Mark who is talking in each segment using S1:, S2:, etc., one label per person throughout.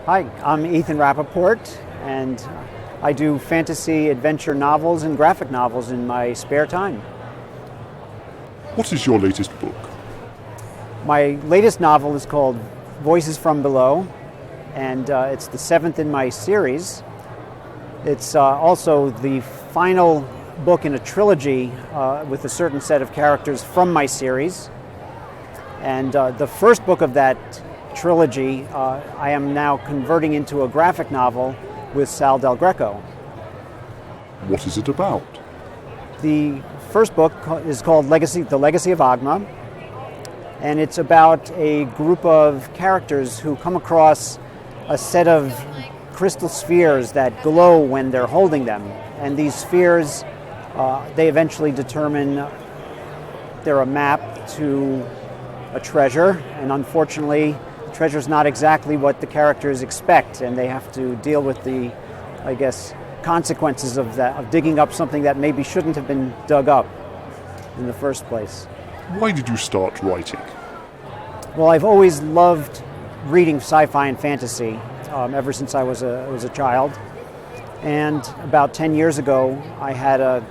S1: Hi, I'm Ethan Rappaport, and I do fantasy adventure novels and graphic novels in my spare time.
S2: What is your latest book?
S1: My latest novel is called Voices from Below, and it's the seventh in my series. It's also the final book in a trilogy with a certain set of characters from my series. And the first book of that trilogy I am now converting into a graphic novel with Sal Del Greco.
S2: What is it about?
S1: The first book is called The Legacy of Ogma, and it's about a group of characters who come across a set of crystal spheres that glow when they're holding them. And these spheres, they eventually determine they're a map to a treasure, and unfortunately the treasure's not exactly what the characters expect, and they have to deal with the, consequences of that, of digging up something that maybe shouldn't have been dug up in the first place.
S2: Why did you start writing?
S1: Well, I've always loved reading sci-fi and fantasy ever since I was a child. And about 10 years ago, I had a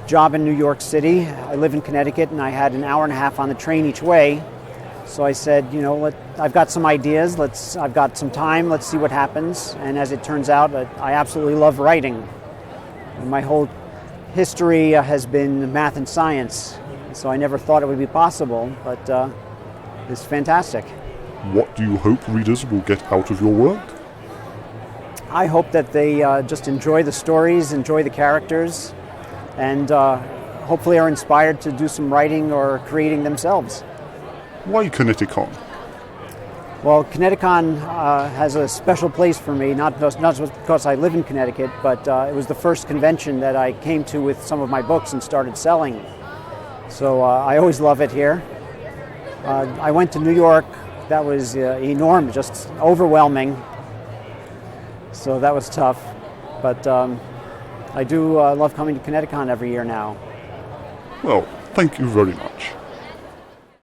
S1: job in New York City. I live in Connecticut, and I had an hour and a half on the train each way. So I said, I've got some ideas. I've got some time. Let's see what happens. And as it turns out, I absolutely love writing. And my whole history has been math and science, so I never thought it would be possible, but it's fantastic.
S2: What do you hope readers will get out of your work?
S1: I hope that they just enjoy the stories, enjoy the characters, and hopefully are inspired to do some writing or creating themselves.
S2: Why ConnectiCon?
S1: Well, ConnectiCon has a special place for me, not just because I live in Connecticut, but it was the first convention that I came to with some of my books and started selling. So I always love it here. I went to New York. That was enormous, just overwhelming. So that was tough. But I do love coming to ConnectiCon every year now.
S2: Well, thank you very much.